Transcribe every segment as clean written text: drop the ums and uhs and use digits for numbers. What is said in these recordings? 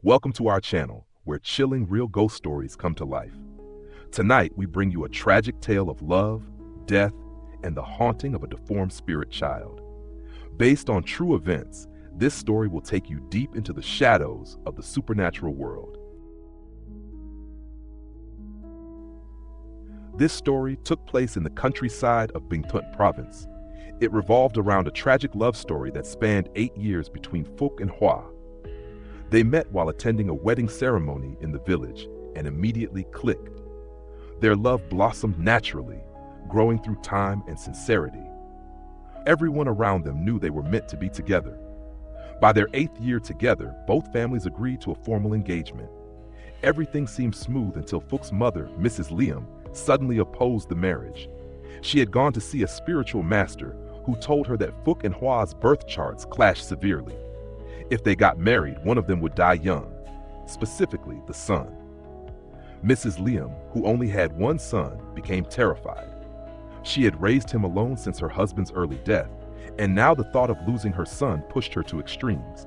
Welcome to our channel, where chilling real ghost stories come to life. Tonight, we bring you a tragic tale of love, death, and the haunting of a deformed spirit child. Based on true events, this story will take you deep into the shadows of the supernatural world. This story took place in the countryside of Bingtut province. It revolved around a tragic love story that spanned 8 years between Phuc and Hoa. They met while attending a wedding ceremony in the village and immediately clicked. Their love blossomed naturally, growing through time and sincerity. Everyone around them knew they were meant to be together. By their 8th year together, both families agreed to a formal engagement. Everything seemed smooth until Phuc's mother, Mrs. Liam, suddenly opposed the marriage. She had gone to see a spiritual master who told her that Phuc and Hoa's birth charts clashed severely. If they got married, one of them would die young, specifically the son. Mrs. Liam, who only had one son, became terrified. She had raised him alone since her husband's early death, and now the thought of losing her son pushed her to extremes.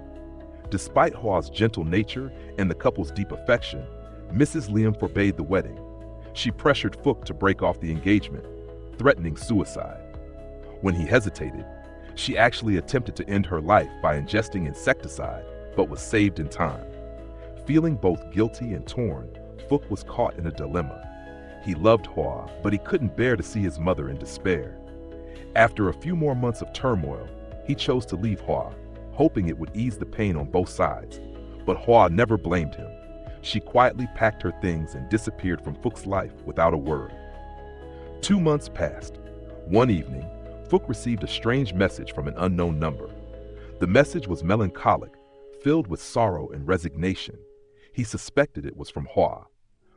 Despite Hoa's gentle nature and the couple's deep affection, Mrs. Liam forbade the wedding. She pressured Phuc to break off the engagement, threatening suicide. When he hesitated, she actually attempted to end her life by ingesting insecticide, but was saved in time. Feeling both guilty and torn, Phuc was caught in a dilemma. He loved Hoa, but he couldn't bear to see his mother in despair. After a few more months of turmoil, he chose to leave Hoa, hoping it would ease the pain on both sides. But Hoa never blamed him. She quietly packed her things and disappeared from Phuc's life without a word. 2 months passed. One evening, Phuc received a strange message from an unknown number. The message was melancholic, filled with sorrow and resignation. He suspected it was from Hoa.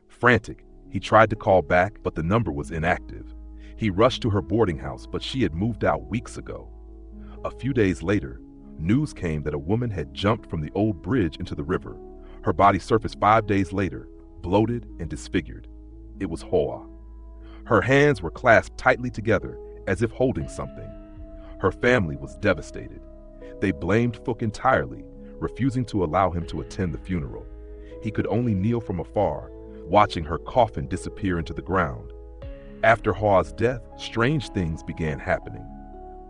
Frantic, he tried to call back, but the number was inactive. He rushed to her boarding house, but she had moved out weeks ago. A few days later, news came that a woman had jumped from the old bridge into the river. Her body surfaced 5 days later, bloated and disfigured. It was Hoa. Her hands were clasped tightly together, as if holding something. Her family was devastated. They blamed Phuc entirely, refusing to allow him to attend the funeral. He could only kneel from afar, watching her coffin disappear into the ground. After Hoa's death, strange things began happening.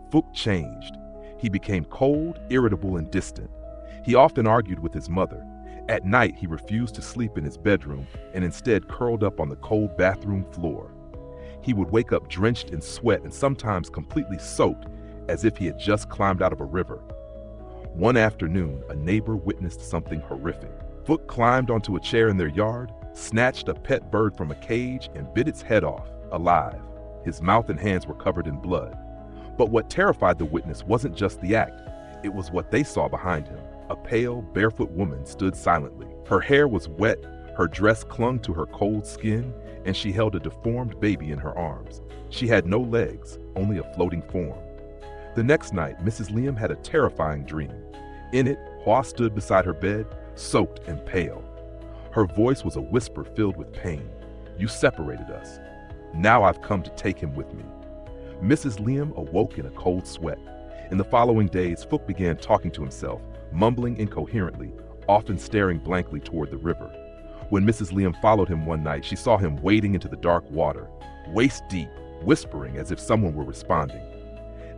Phuc changed. He became cold, irritable, and distant. He often argued with his mother. At night, he refused to sleep in his bedroom and instead curled up on the cold bathroom floor. He would wake up drenched in sweat and sometimes completely soaked, as if he had just climbed out of a river. One afternoon, a neighbor witnessed something horrific. Phuc climbed onto a chair in their yard, snatched a pet bird from a cage, and bit its head off, alive. His mouth and hands were covered in blood. But what terrified the witness wasn't just the act, it was what they saw behind him. A pale, barefoot woman stood silently. Her hair was wet, her dress clung to her cold skin, and she held a deformed baby in her arms. She had no legs, only a floating form. The next night, Mrs. Liam had a terrifying dream. In it, Hoa stood beside her bed, soaked and pale. Her voice was a whisper filled with pain. "You separated us. Now I've come to take him with me." Mrs. Liam awoke in a cold sweat. In the following days, Phuc began talking to himself, mumbling incoherently, often staring blankly toward the river. When Mrs. Liam followed him one night, she saw him wading into the dark water, waist deep, whispering as if someone were responding.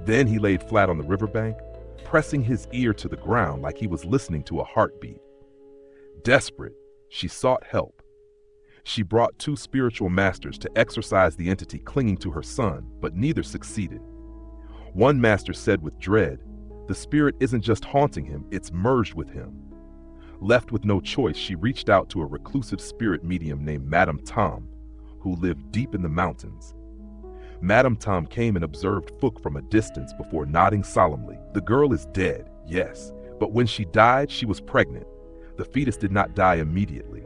Then he laid flat on the riverbank, pressing his ear to the ground like he was listening to a heartbeat. Desperate, she sought help. She brought 2 spiritual masters to exorcise the entity clinging to her son, but neither succeeded. One master said with dread, "The spirit isn't just haunting him, it's merged with him." Left with no choice, she reached out to a reclusive spirit medium named Madame Tom, who lived deep in the mountains. Madame Tom came and observed Phuc from a distance before nodding solemnly. "The girl is dead, yes, but when she died, she was pregnant. The fetus did not die immediately.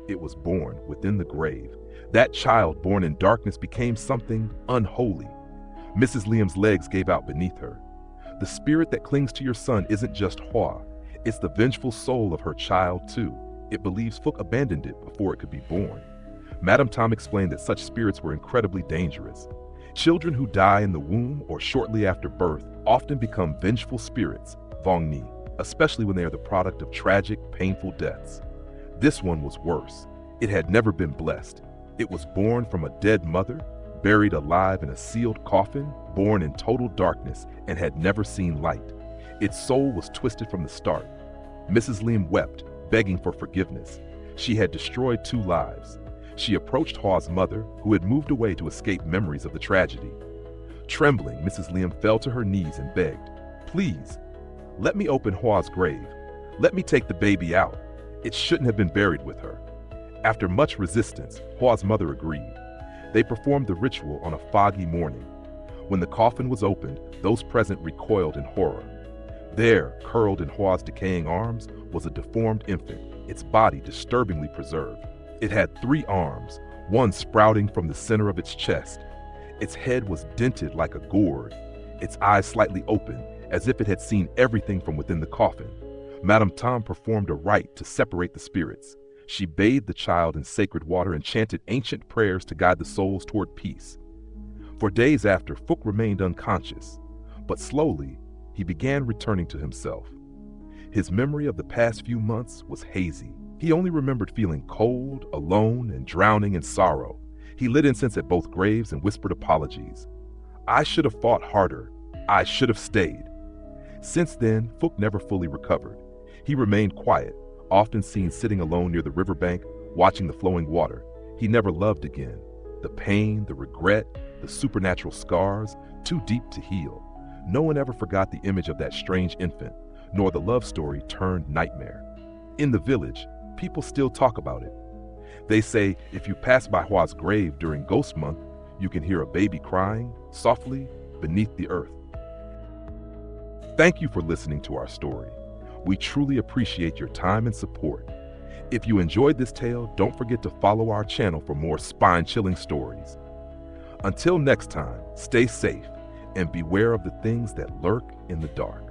It was born within the grave. That child born in darkness became something unholy." Mrs. Liam's legs gave out beneath her. "The spirit that clings to your son isn't just Hoa. It's the vengeful soul of her child, too. It believes Phuc abandoned it before it could be born." Madame Tom explained that such spirits were incredibly dangerous. Children who die in the womb or shortly after birth often become vengeful spirits, Vong Ni, especially when they are the product of tragic, painful deaths. This one was worse. It had never been blessed. It was born from a dead mother, buried alive in a sealed coffin, born in total darkness, and had never seen light. Its soul was twisted from the start. Mrs. Liam wept, begging for forgiveness. She had destroyed 2 lives. She approached Hwa's mother, who had moved away to escape memories of the tragedy. Trembling, Mrs. Liam fell to her knees and begged, "Please, let me open Hwa's grave. Let me take the baby out. It shouldn't have been buried with her." After much resistance, Hwa's mother agreed. They performed the ritual on a foggy morning. When the coffin was opened, those present recoiled in horror. There, curled in Hwa's decaying arms, was a deformed infant, its body disturbingly preserved. It had 3 arms, one sprouting from the center of its chest. Its head was dented like a gourd, its eyes slightly open, as if it had seen everything from within the coffin. Madame Tom performed a rite to separate the spirits. She bathed the child in sacred water and chanted ancient prayers to guide the souls toward peace. For days after, Phuc remained unconscious, but slowly, he began returning to himself. His memory of the past few months was hazy. He only remembered feeling cold, alone, and drowning in sorrow. He lit incense at both graves and whispered apologies. "I should have fought harder. I should have stayed." Since then, Phuc never fully recovered. He remained quiet, often seen sitting alone near the riverbank, watching the flowing water. He never loved again. The pain, the regret, the supernatural scars, too deep to heal. No one ever forgot the image of that strange infant, nor the love story turned nightmare. In the village, people still talk about it. They say if you pass by Hwa's grave during Ghost Month, you can hear a baby crying softly beneath the earth. Thank you for listening to our story. We truly appreciate your time and support. If you enjoyed this tale, don't forget to follow our channel for more spine-chilling stories. Until next time, stay safe and beware of the things that lurk in the dark.